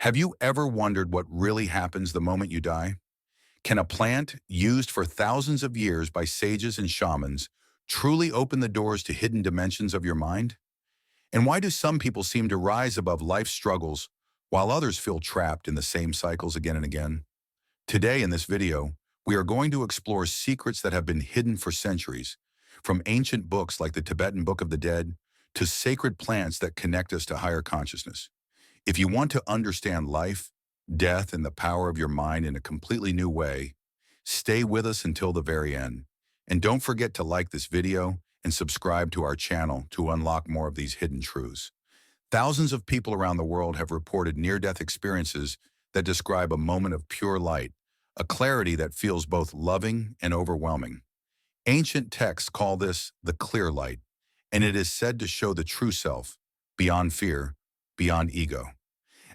Have you ever wondered what really happens the moment you die? Can a plant used for thousands of years by sages and shamans truly open the doors to hidden dimensions of your mind? And why do some people seem to rise above life's struggles while others feel trapped in the same cycles again and again? Today in this video, we are going to explore secrets that have been hidden for centuries, from ancient books like the Tibetan Book of the Dead to sacred plants that connect us to higher consciousness. If you want to understand life, death, and the power of your mind in a completely new way, stay with us until the very end. And don't forget to like this video and subscribe to our channel to unlock more of these hidden truths. Thousands of people around the world have reported near-death experiences that describe a moment of pure light, a clarity that feels both loving and overwhelming. Ancient texts call this the clear light, and it is said to show the true self, beyond fear, beyond ego.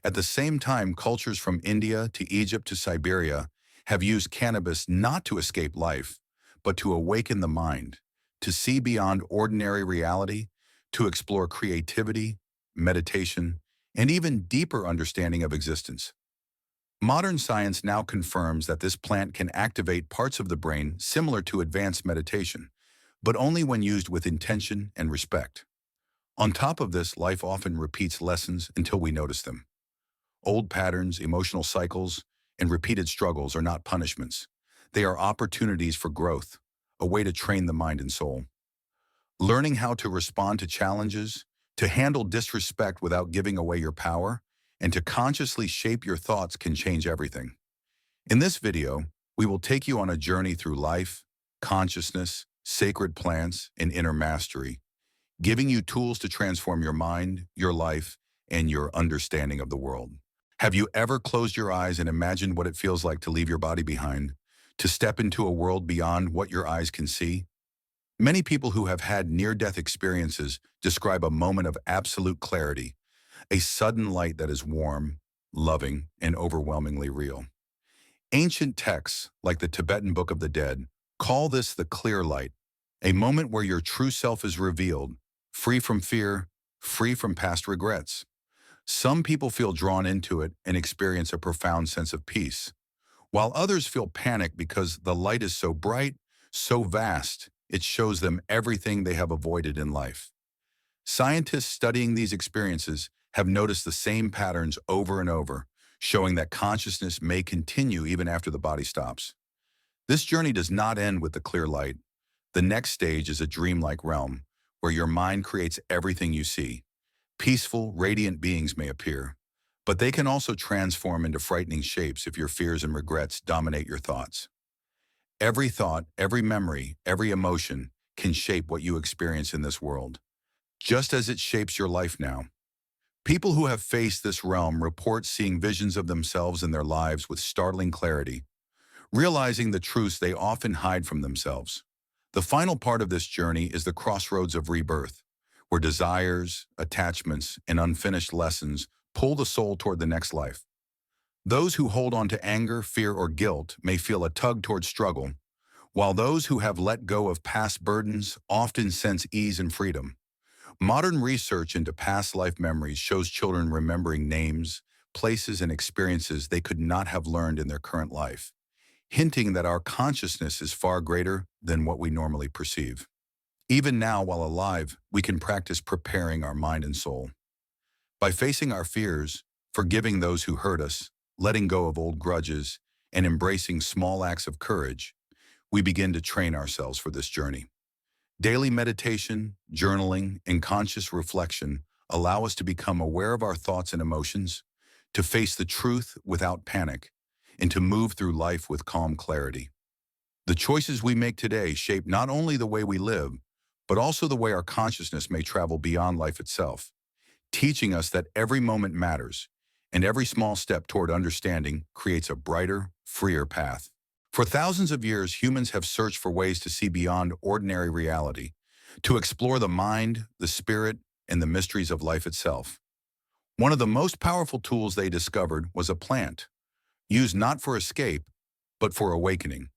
At the same time, cultures from India to Egypt to Siberia have used cannabis not to escape life, but to awaken the mind, to see beyond ordinary reality, to explore creativity, meditation, and even deeper understanding of existence. Modern science now confirms that this plant can activate parts of the brain similar to advanced meditation, but only when used with intention and respect. On top of this, life often repeats lessons until we notice them. Old patterns, emotional cycles, and repeated struggles are not punishments. They are opportunities for growth, a way to train the mind and soul. Learning how to respond to challenges, to handle disrespect without giving away your power, and to consciously shape your thoughts can change everything. In this video, we will take you on a journey through life, consciousness, sacred plants, and inner mastery, giving you tools to transform your mind, your life, and your understanding of the world. Have you ever closed your eyes and imagined what it feels like to leave your body behind, to step into a world beyond what your eyes can see? Many people who have had near-death experiences describe a moment of absolute clarity, a sudden light that is warm, loving, and overwhelmingly real. Ancient texts, like the Tibetan Book of the Dead, call this the clear light, a moment where your true self is revealed, free from fear, free from past regrets. Some people feel drawn into it and experience a profound sense of peace, while others feel panic because the light is so bright, so vast, it shows them everything they have avoided in life. Scientists studying these experiences have noticed the same patterns over and over, showing that consciousness may continue even after the body stops. This journey does not end with the clear light. The next stage is a dreamlike realm, where your mind creates everything you see. Peaceful, radiant beings may appear, but they can also transform into frightening shapes if your fears and regrets dominate your thoughts. Every thought, every memory, every emotion can shape what you experience in this world, just as it shapes your life now. People who have faced this realm report seeing visions of themselves and their lives with startling clarity, realizing the truths they often hide from themselves. The final part of this journey is the crossroads of rebirth, where desires, attachments, and unfinished lessons pull the soul toward the next life. Those who hold on to anger, fear, or guilt may feel a tug toward struggle, while those who have let go of past burdens often sense ease and freedom. Modern research into past life memories shows children remembering names, places, and experiences they could not have learned in their current life, hinting that our consciousness is far greater than what we normally perceive. Even now, while alive, we can practice preparing our mind and soul. By facing our fears, forgiving those who hurt us, letting go of old grudges, and embracing small acts of courage, we begin to train ourselves for this journey. Daily meditation, journaling, and conscious reflection allow us to become aware of our thoughts and emotions, to face the truth without panic, and to move through life with calm clarity. The choices we make today shape not only the way we live, but also the way our consciousness may travel beyond life itself, teaching us that every moment matters, and every small step toward understanding creates a brighter, freer path. For thousands of years, humans have searched for ways to see beyond ordinary reality, to explore the mind, the spirit, and the mysteries of life itself. One of the most powerful tools they discovered was a plant, used not for escape, but for awakening.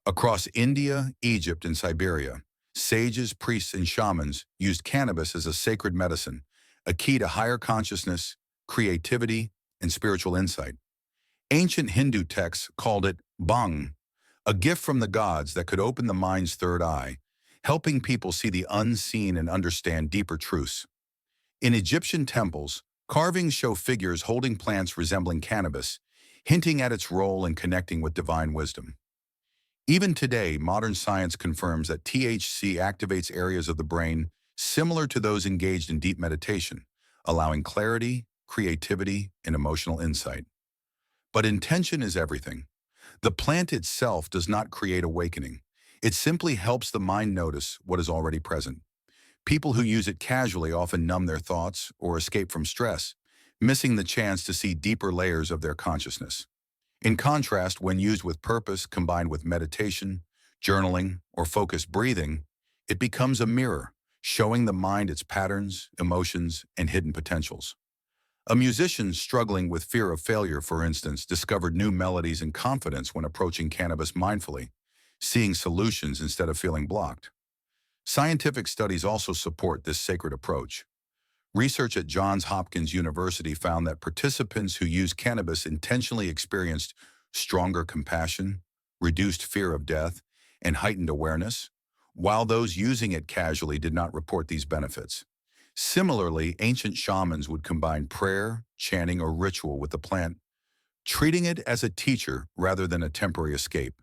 Across India, Egypt, and Siberia, sages, priests, and shamans used cannabis as a sacred medicine, a key to higher consciousness, creativity, and spiritual insight. Ancient Hindu texts called it bhang, a gift from the gods that could open the mind's third eye, helping people see the unseen and understand deeper truths. In Egyptian temples, carvings show figures holding plants resembling cannabis, hinting at its role in connecting with divine wisdom. Even today, modern science confirms that THC activates areas of the brain similar to those engaged in deep meditation, allowing clarity, creativity, and emotional insight. But intention is everything. The plant itself does not create awakening. It simply helps the mind notice what is already present. People who use it casually often numb their thoughts or escape from stress, missing the chance to see deeper layers of their consciousness. In contrast, when used with purpose combined with meditation, journaling, or focused breathing, it becomes a mirror, showing the mind its patterns, emotions, and hidden potentials. A musician struggling with fear of failure, for instance, discovered new melodies and confidence when approaching cannabis mindfully, seeing solutions instead of feeling blocked. Scientific studies also support this sacred approach. Research at Johns Hopkins University found that participants who used cannabis intentionally experienced stronger compassion, reduced fear of death, and heightened awareness, while those using it casually did not report these benefits. Similarly, ancient shamans would combine prayer, chanting, or ritual with the plant, treating it as a teacher rather than a temporary escape.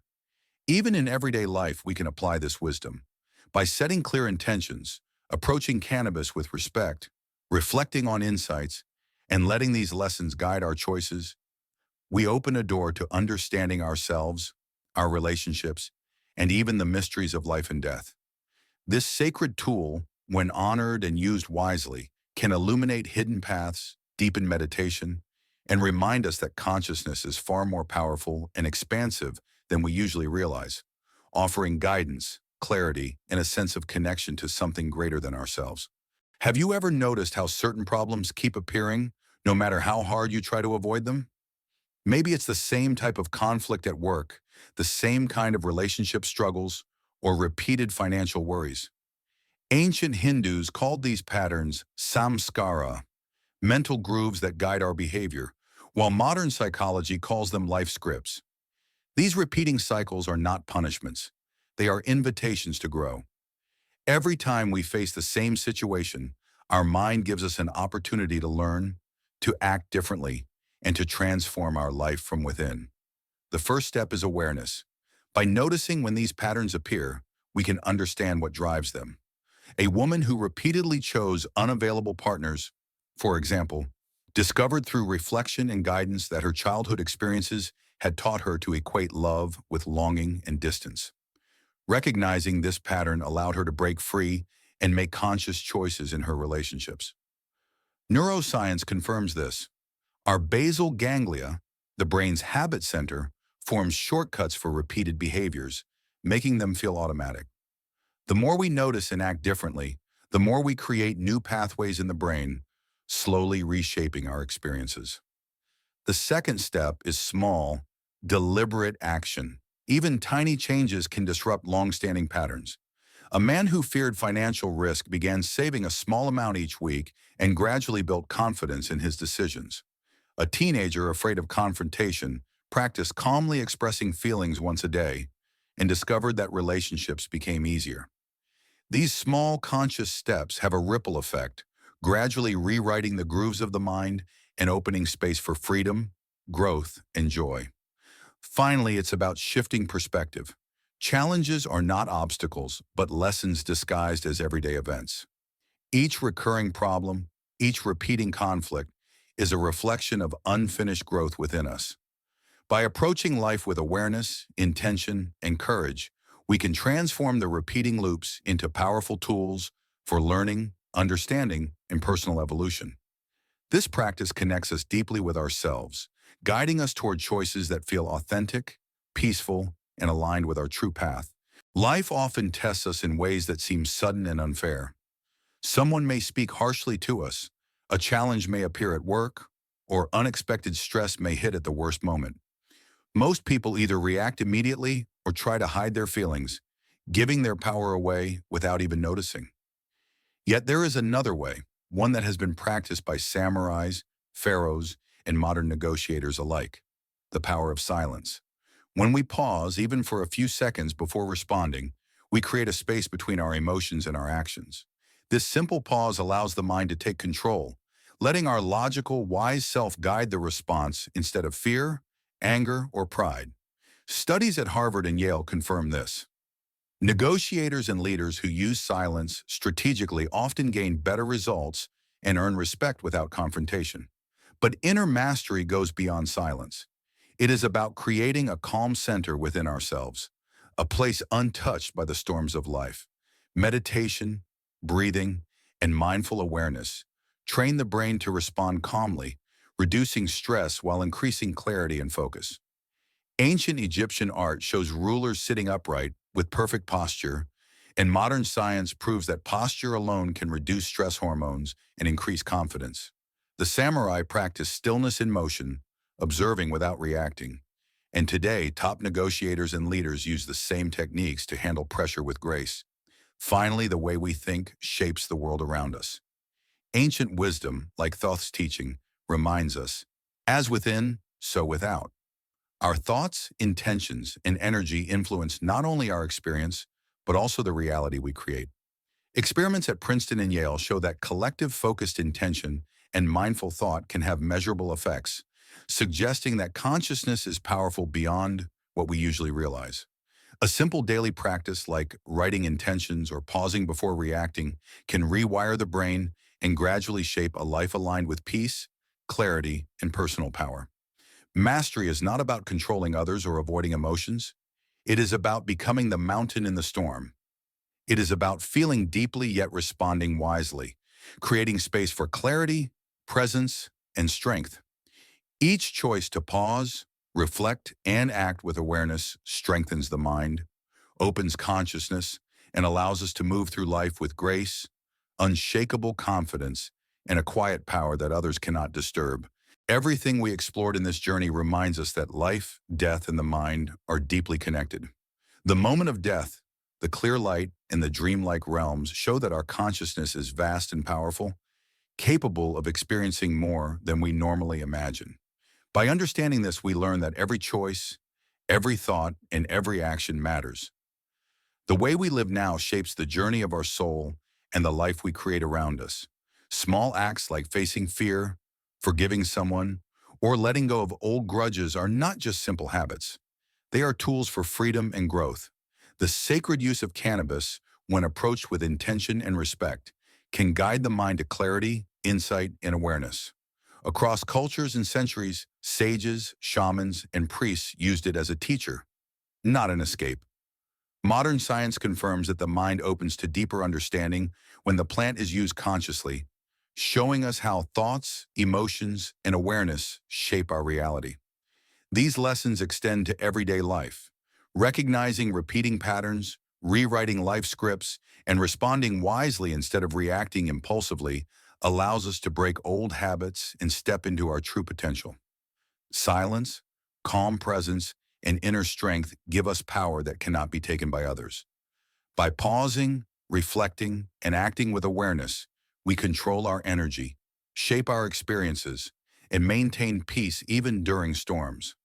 Even in everyday life, we can apply this wisdom. By setting clear intentions, approaching cannabis with respect, reflecting on insights, and letting these lessons guide our choices, we open a door to understanding ourselves, our relationships, and even the mysteries of life and death. This sacred tool, when honored and used wisely, can illuminate hidden paths, deepen meditation, and remind us that consciousness is far more powerful and expansive than we usually realize, offering guidance, clarity, and a sense of connection to something greater than ourselves. Have you ever noticed how certain problems keep appearing, no matter how hard you try to avoid them? Maybe it's the same type of conflict at work, the same kind of relationship struggles, or repeated financial worries. Ancient Hindus called these patterns samskara, mental grooves that guide our behavior, while modern psychology calls them life scripts. These repeating cycles are not punishments. They are invitations to grow. Every time we face the same situation, our mind gives us an opportunity to learn, to act differently, and to transform our life from within. The first step is awareness. By noticing when these patterns appear, we can understand what drives them. A woman who repeatedly chose unavailable partners, for example, discovered through reflection and guidance that her childhood experiences had taught her to equate love with longing and distance. Recognizing this pattern allowed her to break free and make conscious choices in her relationships. Neuroscience confirms this. Our basal ganglia, the brain's habit center, forms shortcuts for repeated behaviors, making them feel automatic. The more we notice and act differently, the more we create new pathways in the brain, slowly reshaping our experiences. The second step is small, deliberate action. Even tiny changes can disrupt long-standing patterns. A man who feared financial risk began saving a small amount each week and gradually built confidence in his decisions. A teenager afraid of confrontation practiced calmly expressing feelings once a day and discovered that relationships became easier. These small conscious steps have a ripple effect, gradually rewriting the grooves of the mind and opening space for freedom, growth, and joy. Finally, it's about shifting perspective. Challenges are not obstacles, but lessons disguised as everyday events. Each recurring problem, each repeating conflict, is a reflection of unfinished growth within us. By approaching life with awareness, intention, and courage, we can transform the repeating loops into powerful tools for learning, understanding, and personal evolution. This practice connects us deeply with ourselves, guiding us toward choices that feel authentic, peaceful, and aligned with our true path. Life often tests us in ways that seem sudden and unfair. Someone may speak harshly to us, a challenge may appear at work, or unexpected stress may hit at the worst moment. Most people either react immediately or try to hide their feelings, giving their power away without even noticing. Yet there is another way, one that has been practiced by samurais, pharaohs, and modern negotiators alike: the power of silence. When we pause, even for a few seconds before responding, we create a space between our emotions and our actions. This simple pause allows the mind to take control, letting our logical, wise self guide the response instead of fear, anger, or pride. Studies at Harvard and Yale confirm this. Negotiators and leaders who use silence strategically often gain better results and earn respect without confrontation. But inner mastery goes beyond silence. It is about creating a calm center within ourselves, a place untouched by the storms of life. Meditation, breathing, and mindful awareness train the brain to respond calmly, reducing stress while increasing clarity and focus. Ancient Egyptian art shows rulers sitting upright with perfect posture, and modern science proves that posture alone can reduce stress hormones and increase confidence. The samurai practiced stillness in motion, observing without reacting. And today, top negotiators and leaders use the same techniques to handle pressure with grace. Finally, the way we think shapes the world around us. Ancient wisdom, like Thoth's teaching, reminds us, as within, so without. Our thoughts, intentions, and energy influence not only our experience, but also the reality we create. Experiments at Princeton and Yale show that collective focused intention and mindful thought can have measurable effects, suggesting that consciousness is powerful beyond what we usually realize. A simple daily practice like writing intentions or pausing before reacting can rewire the brain and gradually shape a life aligned with peace, clarity, and personal power. Mastery is not about controlling others or avoiding emotions. It is about becoming the mountain in the storm. It is about feeling deeply yet responding wisely, creating space for clarity, presence, and strength. Each choice to pause, reflect, and act with awareness strengthens the mind, opens consciousness, and allows us to move through life with grace, unshakable confidence, and a quiet power that others cannot disturb. Everything we explored in this journey reminds us that life, death, and the mind are deeply connected. The moment of death, the clear light, and the dreamlike realms show that our consciousness is vast and powerful, capable of experiencing more than we normally imagine. By understanding this, we learn that every choice, every thought, and every action matters. The way we live now shapes the journey of our soul and the life we create around us. Small acts like facing fear, forgiving someone, or letting go of old grudges are not just simple habits. They are tools for freedom and growth. The sacred use of cannabis, when approached with intention and respect, can guide the mind to clarity, insight, and awareness. Across cultures and centuries, sages, shamans, and priests used it as a teacher, not an escape. Modern science confirms that the mind opens to deeper understanding when the plant is used consciously, showing us how thoughts, emotions, and awareness shape our reality. These lessons extend to everyday life. Recognizing repeating patterns, rewriting life scripts, and responding wisely instead of reacting impulsively allows us to break old habits and step into our true potential. Silence, calm presence, and inner strength give us power that cannot be taken by others. By pausing, reflecting, and acting with awareness, we control our energy, shape our experiences, and maintain peace even during storms.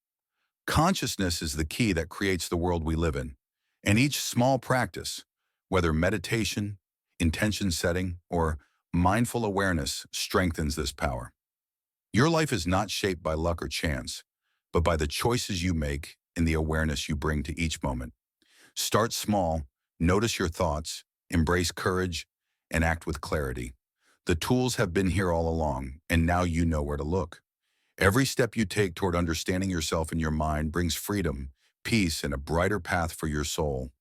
Consciousness is the key that creates the world we live in, and each small practice, whether meditation, intention setting, or mindful awareness, strengthens this power. Your life is not shaped by luck or chance, but by the choices you make and the awareness you bring to each moment. Start small, notice your thoughts, embrace courage, and act with clarity. The tools have been here all along, and now you know where to look. Every step you take toward understanding yourself and your mind brings freedom, peace, and a brighter path for your soul.